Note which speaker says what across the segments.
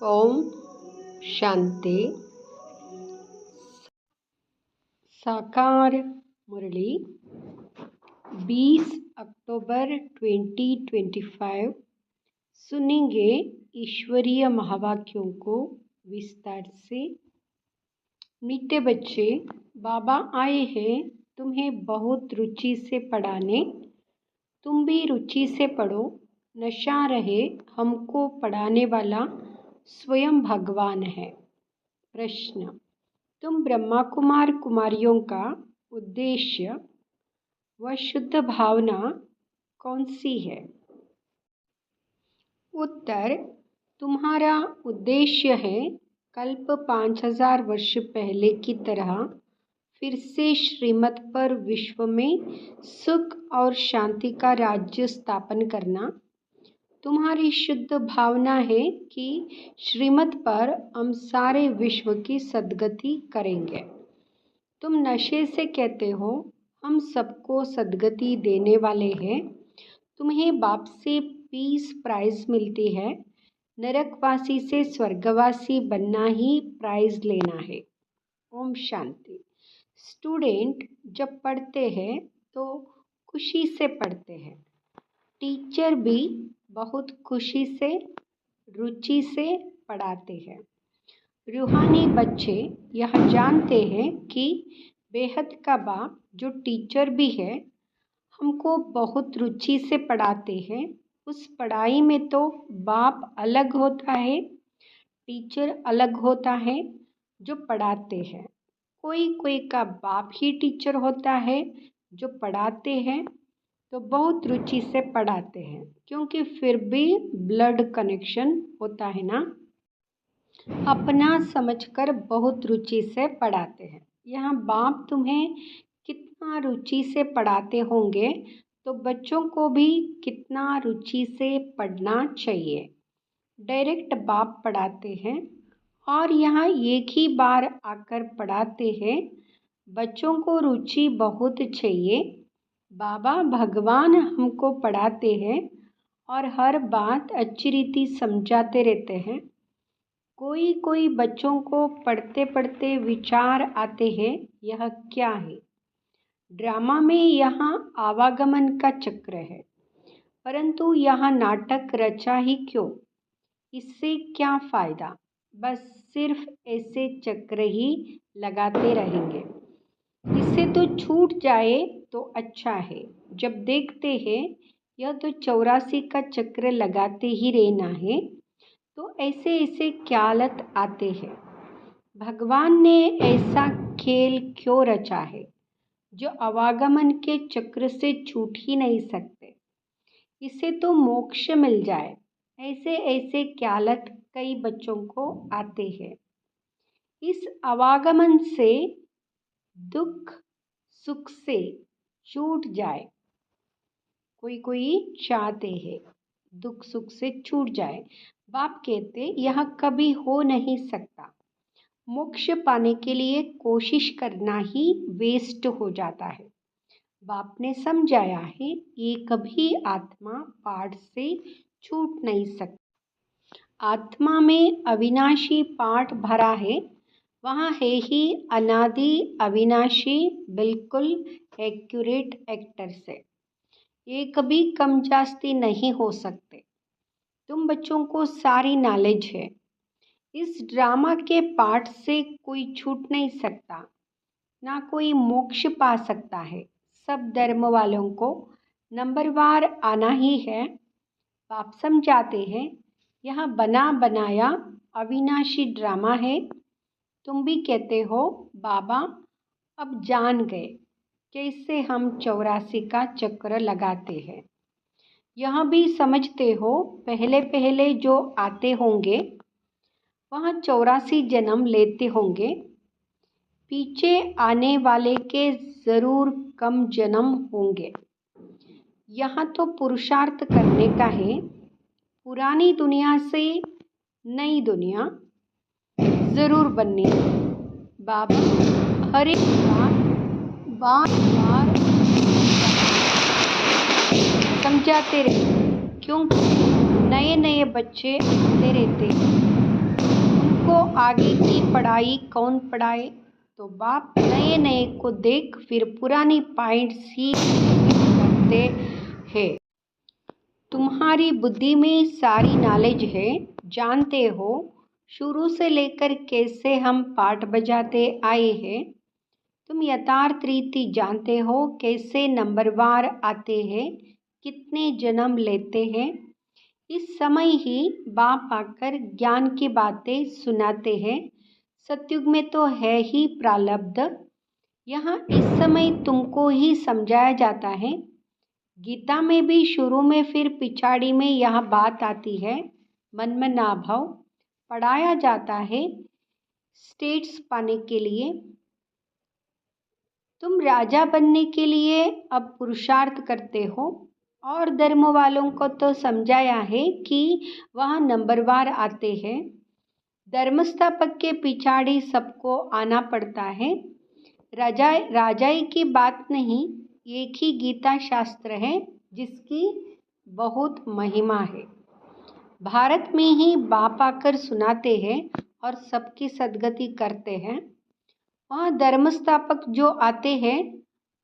Speaker 1: ओम शांति। साकार मुरली 20 अक्टूबर 2025 सुनेंगे ईश्वरीय महावाक्यों को विस्तार से। मीठे बच्चे, बाबा आए हैं तुम्हें बहुत रुचि से पढ़ाने। तुम भी रुचि से पढ़ो। नशा रहे हमको पढ़ाने वाला स्वयं भगवान है। प्रश्न: तुम ब्रह्मा कुमार कुमारियों का उद्देश्य व शुद्ध भावना कौन सी है? उत्तर: तुम्हारा उद्देश्य है कल्प 5000 वर्ष पहले की तरह फिर से श्रीमत पर विश्व में सुख और शांति का राज्य स्थापन करना। तुम्हारी शुद्ध भावना है कि श्रीमत पर हम सारे विश्व की सद्गति करेंगे। तुम नशे से कहते हो हम सबको सद्गति देने वाले हैं। तुम्हें बाप से पीस प्राइज मिलती है। नरकवासी से स्वर्गवासी बनना ही प्राइज लेना है। ओम शांति। स्टूडेंट जब पढ़ते हैं तो खुशी से पढ़ते हैं। टीचर भी बहुत खुशी से रुचि से पढ़ाते हैं। रूहानी बच्चे यह जानते हैं कि बेहद का बाप जो टीचर भी है हमको बहुत रुचि से पढ़ाते हैं। उस पढ़ाई में तो बाप अलग होता है, टीचर अलग होता है जो पढ़ाते हैं। कोई का बाप ही टीचर होता है जो पढ़ाते हैं तो बहुत रुचि से पढ़ाते हैं, क्योंकि फिर भी ब्लड कनेक्शन होता है ना। अपना समझकर बहुत रुचि से पढ़ाते हैं। यहाँ बाप तुम्हें कितना रुचि से पढ़ाते होंगे तो बच्चों को भी कितना रुचि से पढ़ना चाहिए। डायरेक्ट बाप पढ़ाते हैं और यहाँ एक ही बार आकर पढ़ाते हैं। बच्चों को रुचि बहुत चाहिए। बाबा भगवान हमको पढ़ाते हैं और हर बात अच्छी रीति समझाते रहते हैं। कोई बच्चों को पढ़ते पढ़ते विचार आते हैं यह क्या है। ड्रामा में यहाँ आवागमन का चक्र है, परंतु यहाँ नाटक रचा ही क्यों? इससे क्या फ़ायदा? बस सिर्फ ऐसे चक्र ही लगाते रहेंगे। इससे तो छूट जाए तो अच्छा है। जब देखते हैं यह तो 84 का चक्र लगाते ही रहना है तो ऐसे ऐसे ख्यालत आते हैं। भगवान ने ऐसा खेल क्यों रचा है जो आवागमन के चक्र से छूट ही नहीं सकते? इससे तो मोक्ष मिल जाए। ऐसे ऐसे ख्यालत कई बच्चों को आते हैं। इस आवागमन से दुख सुख से छूट जाए। कोई चाहते हैं दुख सुख से छूट जाए। बाप कहते यह कभी हो नहीं सकता। मोक्ष पाने के लिए कोशिश करना ही वेस्ट हो जाता है। बाप ने समझाया है ये कभी आत्मा पाठ से छूट नहीं सकती। आत्मा में अविनाशी पाठ भरा है, वहाँ है ही अनादि अविनाशी, बिल्कुल एक्यूरेट एक्टर से। ये कभी कम जास्ती नहीं हो सकते। तुम बच्चों को सारी नॉलेज है। इस ड्रामा के पाठ से कोई छूट नहीं सकता, ना कोई मोक्ष पा सकता है। सब धर्म वालों को नंबरवार आना ही है। बाप समझाते हैं यह बना बनाया अविनाशी ड्रामा है। तुम भी कहते हो बाबा अब जान गए कैसे हम 84 का चक्र लगाते हैं। यह भी समझते हो पहले पहले जो आते होंगे वह 84 जन्म लेते होंगे। पीछे आने वाले के ज़रूर कम जन्म होंगे। यहाँ तो पुरुषार्थ करने का है। पुरानी दुनिया से नई दुनिया ज़रूर बननी है। बाबा हर एक बार समझाते रहते, क्योंकि नए नए बच्चे आते रहते हैं। आगे की पढ़ाई कौन पढ़ाए। तो बाप नए नए को देख फिर पुरानी पॉइंट्स ही करते हैं। तुम्हारी बुद्धि में सारी नॉलेज है, जानते हो शुरू से लेकर कैसे हम पाठ बजाते आए हैं। तुम यथार्थ रीति जानते हो कैसे नंबरवार आते हैं, कितने जन्म लेते हैं। इस समय ही बाप आकर ज्ञान की बातें सुनाते हैं। सतयुग में तो है ही प्रारब्ध, यहाँ इस समय तुमको ही समझाया जाता है। गीता में भी शुरू में फिर पिछाड़ी में यह बात आती है, मन में ना भाव पढ़ाया जाता है स्टेट्स पाने के लिए। तुम राजा बनने के लिए अब पुरुषार्थ करते हो, और धर्म वालों को तो समझाया है कि वह नंबरवार आते हैं। धर्म स्थापक के पिछाड़ी सबको आना पड़ता है। राजाई की बात नहीं, एक ही गीता शास्त्र है जिसकी बहुत महिमा है। भारत में ही बाप आकर सुनाते हैं और सबकी सद्गति करते हैं। वहाँ धर्म स्थापक जो आते हैं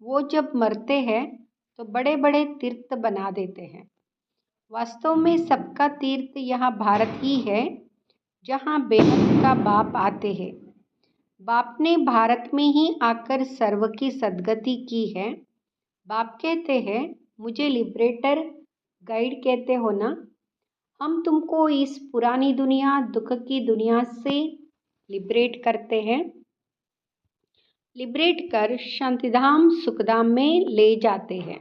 Speaker 1: वो जब मरते हैं तो बड़े बड़े तीर्थ बना देते हैं। वास्तव में सबका तीर्थ यहाँ भारत ही है, जहाँ बेहद का बाप आते हैं। बाप ने भारत में ही आकर सर्व की सद्गति की है। बाप कहते हैं, मुझे लिबरेटर गाइड कहते हो ना, हम तुमको इस पुरानी दुनिया दुख की दुनिया से लिबरेट करते हैं। लिबरेट कर शांतिधाम सुखधाम में ले जाते हैं।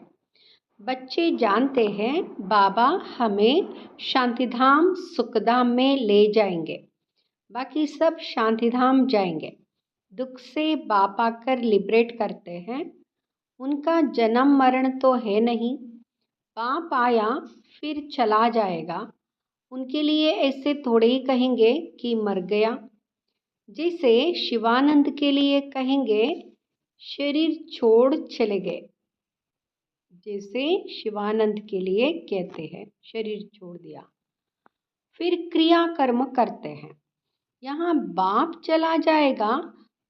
Speaker 1: बच्चे जानते हैं बाबा हमें शांतिधाम सुखधाम में ले जाएंगे, बाकी सब शांतिधाम जाएंगे। दुख से बाप आकर लिबरेट करते हैं। उनका जन्म मरण तो है नहीं, बाप आया फिर चला जाएगा। उनके लिए ऐसे थोड़े ही कहेंगे कि मर गया। जैसे शिवानंद के लिए कहेंगे शरीर छोड़ चले गए, जैसे शिवानंद के लिए कहते हैं शरीर छोड़ दिया। फिर क्रिया कर्म करते हैं। यहाँ बाप चला जाएगा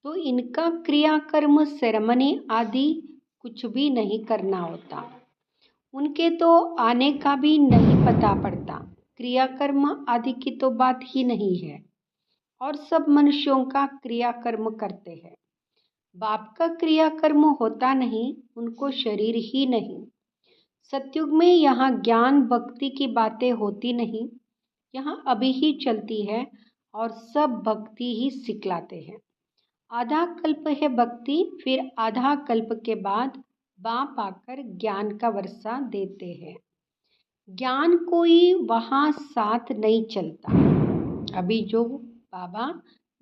Speaker 1: तो इनका क्रिया कर्म सेरेमनी आदि कुछ भी नहीं करना होता। उनके तो आने का भी नहीं पता पड़ता। क्रियाकर्म आदि की तो बात ही नहीं है, और सब मनुष्यों का क्रियाकर्म करते हैं। बाप का क्रियाकर्म होता नहीं, उनको शरीर ही नहीं। सतयुग में यहाँ ज्ञान भक्ति की बातें होती नहीं, यहाँ अभी ही चलती है और सब भक्ति ही सिखलाते हैं। आधा कल्प है भक्ति, फिर आधा कल्प के बाद बाप आकर ज्ञान का वर्षा देते हैं। ज्ञान कोई वहाँ साथ नहीं चलता। अभी जो बाबा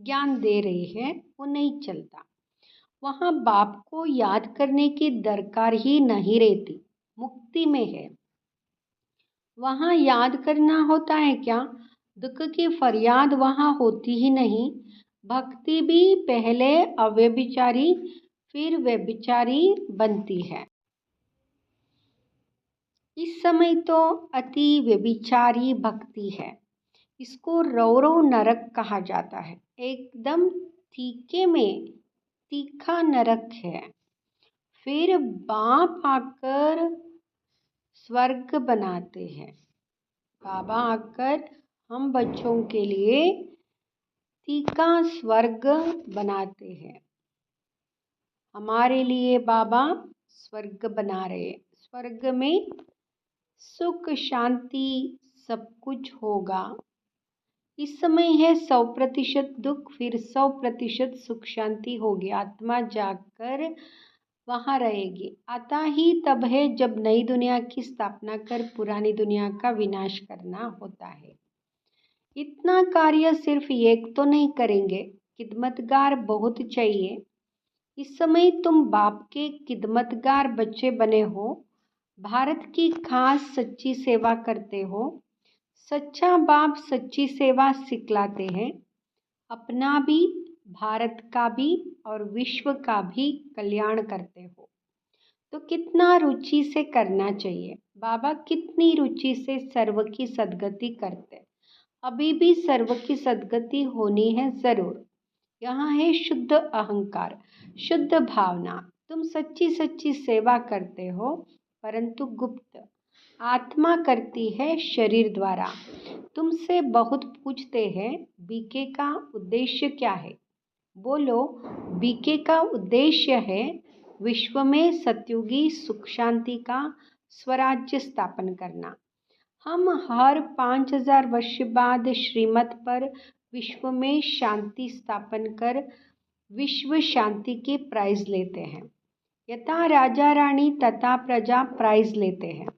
Speaker 1: ज्ञान दे रहे हैं वो नहीं चलता। वहाँ बाप को याद करने की दरकार ही नहीं रहती, मुक्ति में है। वहाँ याद करना होता है क्या? दुख की फरियाद वहाँ होती ही नहीं। भक्ति भी पहले अव्यभिचारी फिर व्यभिचारी बनती है। इस समय तो अति व्यभिचारी भक्ति है। इसको रौरव नरक कहा जाता है। एकदम तीखे में तीखा नरक है। फिर बाप आकर स्वर्ग बनाते हैं। बाबा आकर हम बच्चों के लिए तीखा स्वर्ग बनाते हैं। हमारे लिए बाबा स्वर्ग बना रहे हैं। स्वर्ग में सुख शांति सब कुछ होगा। इस समय है 100% दुख, फिर 100% सुख शांति होगी। आत्मा जाकर वहाँ रहेगी। आता ही तब है जब नई दुनिया की स्थापना कर पुरानी दुनिया का विनाश करना होता है। इतना कार्य सिर्फ एक तो नहीं करेंगे, खिदमतगार बहुत चाहिए। इस समय तुम बाप के खिदमतगार बच्चे बने हो, भारत की खास सच्ची सेवा करते हो। सच्चा बाप सच्ची सेवा सिखलाते हैं, अपना भी, भारत का भी और विश्व का भी कल्याण करते हो। तो कितना रुचि से करना चाहिए। बाबा कितनी रुचि से सर्व की सद्गति करते। अभी भी सर्व की सद्गति होनी है ज़रूर। यहाँ है शुद्ध अहंकार, शुद्ध भावना। तुम सच्ची सच्ची सेवा करते हो, परंतु गुप्त। आत्मा करती है शरीर द्वारा। तुमसे बहुत पूछते हैं, बीके का उद्देश्य क्या है? बोलो, बीके का उद्देश्य है विश्व में सतयुगी सुख शांति का स्वराज्य स्थापन करना। हम हर 5000 वर्ष बाद श्रीमत पर विश्व में शांति स्थापन कर विश्व शांति के प्राइज लेते हैं। यथा राजा रानी तथा प्रजा प्राइज लेते हैं।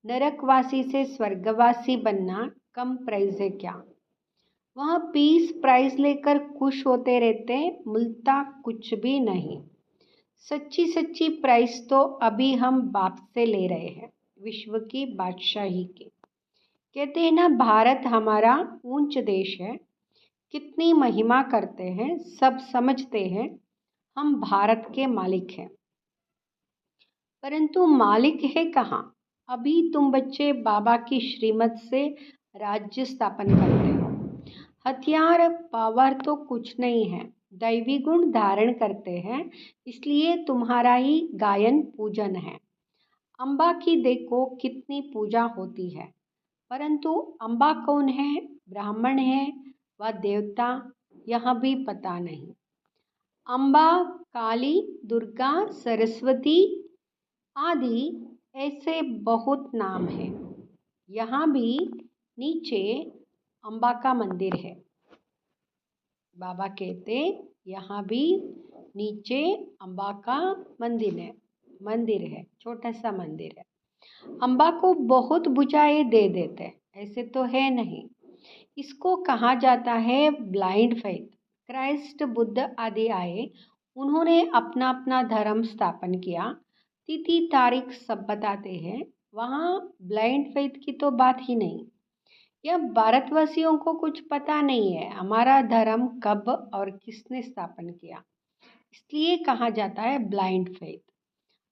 Speaker 1: नरकवासी से स्वर्गवासी बनना कम प्राइज है क्या? वह पीस प्राइज लेकर खुश होते रहते, मिलता कुछ भी नहीं। सच्ची सच्ची प्राइज तो अभी हम बाप से ले रहे हैं, विश्व की बादशाही की। कहते हैं ना, भारत हमारा ऊंच देश है। कितनी महिमा करते हैं, सब समझते हैं हम भारत के मालिक हैं। परंतु मालिक है कहाँ? अभी तुम बच्चे बाबा की श्रीमत से राज्य स्थापन करते हो। हथियार पावर तो कुछ नहीं है, दैवी गुण धारण करते हैं, इसलिए तुम्हारा ही गायन पूजन है। अम्बा की देखो कितनी पूजा होती है, परंतु अम्बा कौन है, ब्राह्मण है व देवता, यह भी पता नहीं। अम्बा, काली, दुर्गा, सरस्वती आदि ऐसे बहुत नाम हैं। यहाँ भी नीचे अम्बा का मंदिर है। बाबा कहते यहाँ भी नीचे अम्बा का मंदिर है, छोटा सा मंदिर है। अम्बा को बहुत बुझाए दे देते, ऐसे तो है नहीं। इसको कहा जाता है ब्लाइंड फेथ। क्राइस्ट, बुद्ध आदि आए, उन्होंने अपना अपना धर्म स्थापन किया, तिथि तारीख सब बताते हैं। वहाँ ब्लाइंड फेथ की तो बात ही नहीं। यह भारतवासियों को कुछ पता नहीं है हमारा धर्म कब और किसने स्थापन किया, इसलिए कहा जाता है ब्लाइंड फेथ।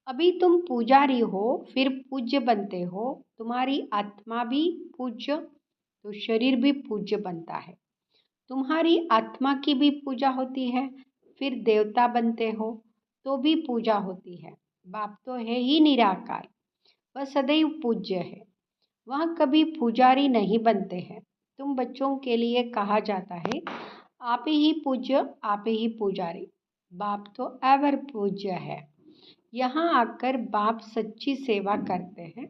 Speaker 1: अभी तुम पुजारी हो, फिर पूज्य बनते हो। तुम्हारी आत्मा भी पूज्य, तो शरीर भी पूज्य बनता है। तुम्हारी आत्मा की भी पूजा होती है, फिर देवता बनते हो तो भी पूजा होती है। बाप तो है ही निराकार, वह सदैव पूज्य है, वह कभी पुजारी नहीं बनते हैं। तुम बच्चों के लिए कहा जाता है, आप ही पूज्य, आप ही पुजारी। बाप तो एवर पूज्य है। यहाँ आकर बाप सच्ची सेवा करते हैं,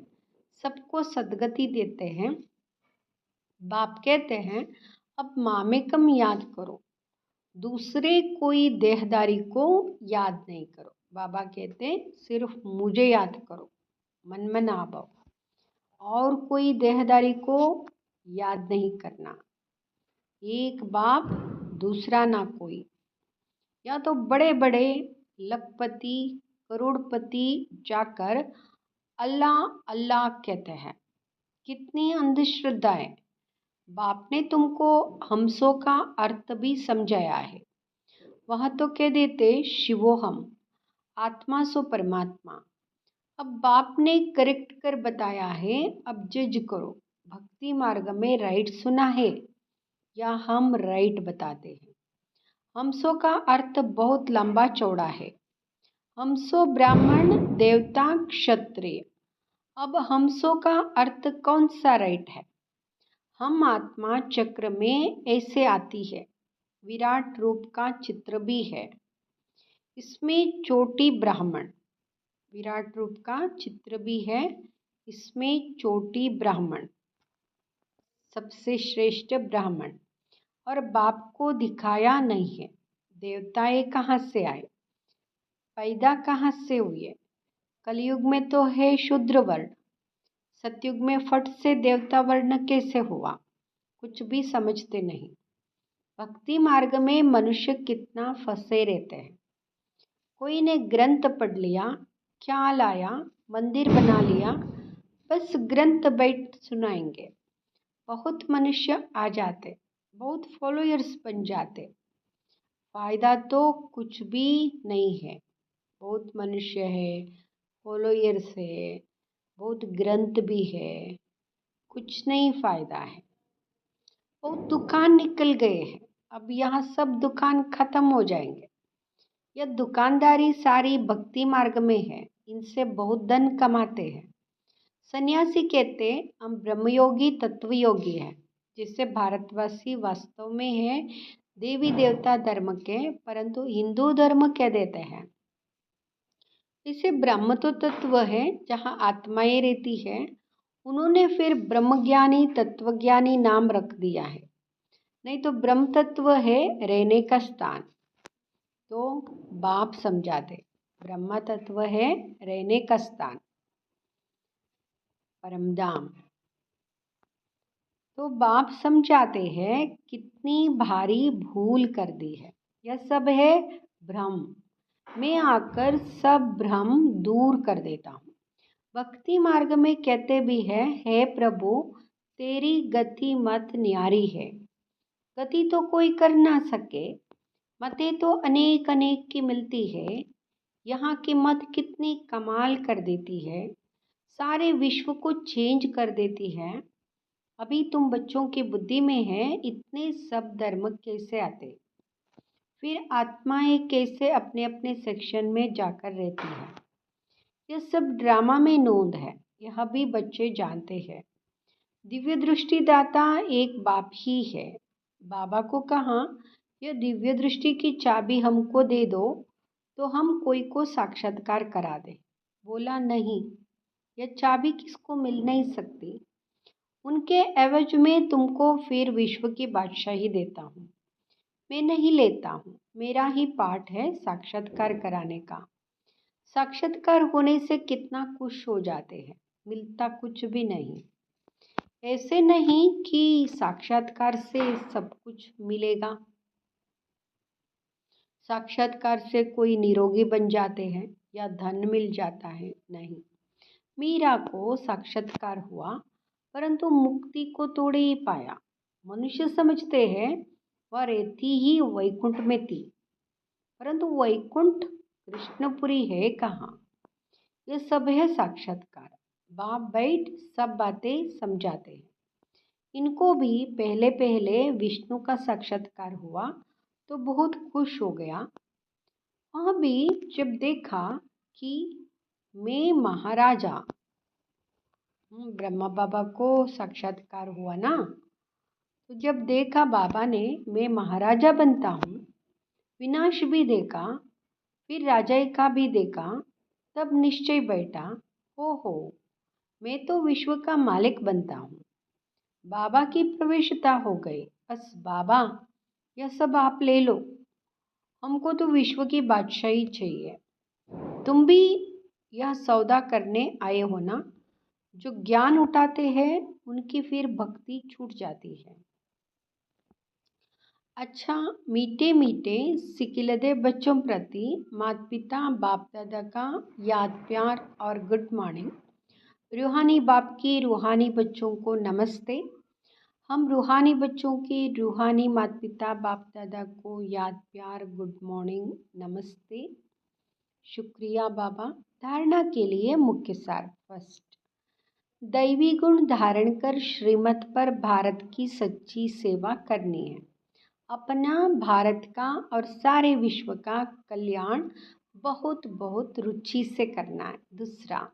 Speaker 1: सबको सद्गति देते हैं। बाप कहते हैं, अब मामेकम याद करो, दूसरे कोई देहदारी को याद नहीं करो। बाबा कहते हैं, सिर्फ मुझे याद करो, मन में ना भाओ, और कोई देहदारी को याद नहीं करना। एक बाप, दूसरा ना कोई। या तो बड़े बड़े लखपति, करोड़पति जाकर अल्लाह अल्लाह कहते हैं। कितनी अंधश्रद्धा है। बाप ने तुमको हमसों का अर्थ भी समझाया है। वह तो कह देते शिवोहम, आत्मा सो परमात्मा। अब बाप ने करेक्ट कर बताया है, अब जज करो, भक्ति मार्ग में राइट सुना है या हम राइट बताते हैं। हमसों का अर्थ बहुत लंबा चौड़ा है। हमसो ब्राह्मण, देवता, क्षत्रिय। अब हमसों का अर्थ कौन सा राइट है? हम आत्मा चक्र में ऐसे आती है, विराट रूप का चित्र भी है, इसमें चोटी ब्राह्मण, विराट रूप का चित्र भी है, इसमें चोटी ब्राह्मण, सबसे श्रेष्ठ ब्राह्मण। और बाप को दिखाया नहीं है। देवताएं कहाँ से आए, पैदा कहाँ से हुए? कलयुग में तो है शूद्र वर्ण, सतयुग में फट से देवता वर्ण कैसे हुआ? कुछ भी समझते नहीं। भक्ति मार्ग में मनुष्य कितना फंसे रहते हैं। कोई ने ग्रंथ पढ़ लिया, क्या लाया, मंदिर बना लिया, बस ग्रंथ बैठ सुनाएंगे। बहुत मनुष्य आ जाते, बहुत फॉलोअर्स बन जाते, फायदा तो कुछ भी नहीं है। बहुत मनुष्य है, फॉलोअर्स है, बहुत ग्रंथ भी है, कुछ नहीं फायदा है। वो दुकान निकल गए हैं, अब यहाँ सब दुकान खत्म हो जाएंगे। यह दुकानदारी सारी भक्ति मार्ग में है, इनसे बहुत धन कमाते हैं। सन्यासी कहते हम ब्रह्मयोगी तत्वयोगी हैं, जिससे भारतवासी वास्तव में है देवी देवता धर्म के, परंतु हिंदू धर्म कह देते हैं। इसे ब्रह्म तो तत्व है जहाँ आत्माएं रहती है, उन्होंने फिर ब्रह्मज्ञानी तत्वज्ञानी नाम रख दिया है। नहीं तो ब्रह्म तत्व है रहने का स्थान, तो बाप समझा दे ब्रह्म तत्व है रहने का स्थान, परमधाम। तो बाप समझाते हैं कितनी भारी भूल कर दी है, यह सब है भ्रम। मैं आकर सब भ्रम दूर कर देता हूँ। भक्ति मार्ग में कहते भी है, हे प्रभु तेरी गति मत न्यारी है। गति तो कोई कर ना सके, मतें तो अनेक अनेक की मिलती है। यहाँ की मत कितनी कमाल कर देती है, सारे विश्व को चेंज कर देती है। अभी तुम बच्चों की बुद्धि में है, इतने सब धर्म कैसे आते, फिर आत्माएं कैसे अपने अपने सेक्शन में जाकर रहती है। यह सब ड्रामा में नोंद है, यह भी बच्चे जानते हैं। दिव्य दृष्टि दाता एक बाप ही है। बाबा को कहा, यह दिव्य दृष्टि की चाबी हमको दे दो तो हम कोई को साक्षात्कार करा दे। बोला नहीं, यह चाबी किसको मिल नहीं सकती। उनके एवज में तुमको फिर विश्व की बादशाही देता हूँ। मैं नहीं लेता हूँ, मेरा ही पाठ है साक्षात्कार कराने का। साक्षात्कार होने से कितना खुश हो जाते हैं, मिलता कुछ भी नहीं। ऐसे नहीं कि साक्षात्कार से सब कुछ मिलेगा, साक्षात्कार से कोई निरोगी बन जाते हैं या धन मिल जाता है, नहीं। मीरा को साक्षात्कार हुआ परंतु मुक्ति को तोड़ ही पाया। मनुष्य समझते हैं वह रहती ही वैकुंठ में थी, परंतु वैकुंठ कृष्णपुरी है कहाँ। यह सब है साक्षात्कार। बाप बैठ सब बातें समझाते हैं। इनको भी पहले पहले विष्णु का साक्षात्कार हुआ तो बहुत खुश हो गया। अभी जब देखा कि मैं महाराजा, ब्रह्मा बाबा को साक्षात्कार हुआ ना, तो जब देखा बाबा ने मैं महाराजा बनता हूँ, विनाश भी देखा, फिर राजा का भी देखा, तब निश्चय बैठा, हो मैं तो विश्व का मालिक बनता हूँ। बाबा की प्रवेशता हो गई। बस बाबा यह सब आप ले लो, हमको तो विश्व की बादशाही चाहिए। तुम भी यह सौदा करने आए हो ना। जो ज्ञान उठाते हैं उनकी फिर भक्ति छूट जाती है। अच्छा, मीठे मीठे सिकिलदे बच्चों प्रति माता पिता बाप दादा का याद प्यार और गुड मॉर्निंग। रूहानी बाप की रूहानी बच्चों को नमस्ते। हम रूहानी बच्चों की रूहानी माता पिता बाप दादा को याद प्यार गुड मॉर्निंग नमस्ते। शुक्रिया बाबा। धारणा के लिए मुख्य सार। फर्स्ट, दैवी गुण धारण कर श्रीमत पर भारत की सच्ची सेवा करनी है। अपना, भारत का और सारे विश्व का कल्याण बहुत बहुत रुचि से करना है। दूसरा,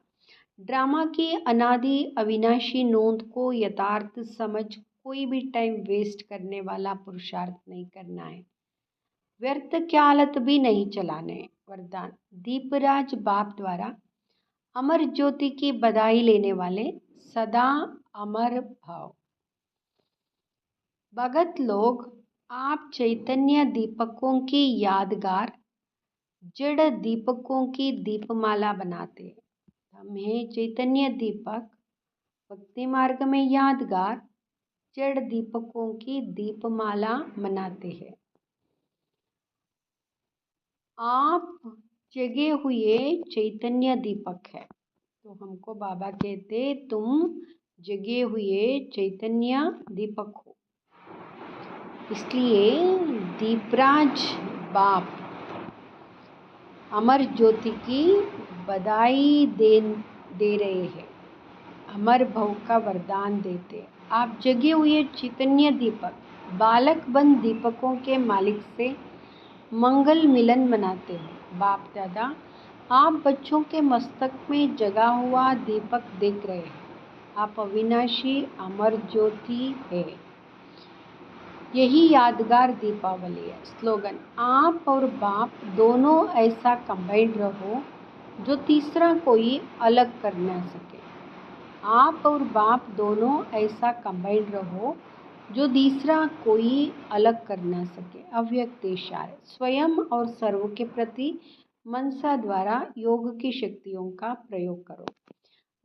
Speaker 1: ड्रामा की अनादि अविनाशी नोंद को यथार्थ समझ कोई भी टाइम वेस्ट करने वाला पुरुषार्थ नहीं करना है। व्यर्थ ख्यालत भी नहीं चलाने। वरदान, दीपराज बाप द्वारा अमर ज्योति की बधाई लेने वाले सदा अमर भाव। भगत लोग, आप चैतन्य दीपकों की यादगार जड़ दीपकों की दीपमाला बनाते। हम हैं चैतन्य दीपक, भक्ति मार्ग में यादगार जड़ दीपकों की दीपमाला मनाते हैं। आप जगे हुए चैतन्य दीपक है, तो हमको बाबा कहते तुम जगे हुए चैतन्य दीपक हो। इसलिए दीपराज बाप अमर ज्योति की बधाई दे रहे हैं, अमर भव का वरदान देते। आप जगे हुए चैतन्य दीपक, बालक बंद दीपकों के मालिक से मंगल मिलन मनाते हो। बाप दादा, आप बच्चों के मस्तक में जगा हुआ दीपक देख रहे हैं। आप अविनाशी अमर ज्योति है। यही यादगार दीपावली है। स्लोगन, आप और बाप दोनों ऐसा कंबाइंड रहो जो तीसरा कोई अलग कर ना सके। आप और बाप दोनों ऐसा कंबाइंड रहो जो तीसरा कोई अलग कर ना सके। अव्यक्त इशारे, स्वयं और सर्व के प्रति मनसा द्वारा योग की शक्तियों का प्रयोग करो।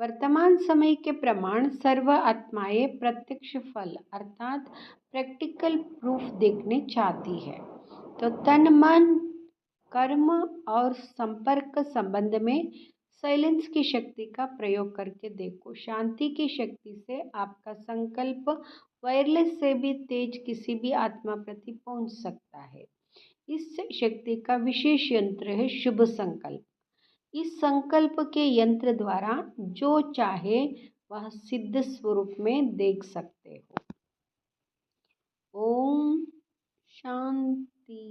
Speaker 1: वर्तमान समय के प्रमाण, सर्व आत्माएं प्रत्यक्ष फल अर्थात प्रैक्टिकल प्रूफ देखने चाहती है। तो तन मन कर्म और संपर्क संबंध में साइलेंस की शक्ति का प्रयोग करके देखो। शांति की शक्ति से आपका संकल्प वायरलेस से भी तेज किसी भी आत्मा प्रति पहुंच सकता है। इस शक्ति का विशेष यंत्र है शुभ संकल्प। इस संकल्प के यंत्र द्वारा जो चाहे वह सिद्ध स्वरूप में देख सकते हो। ओम शांति।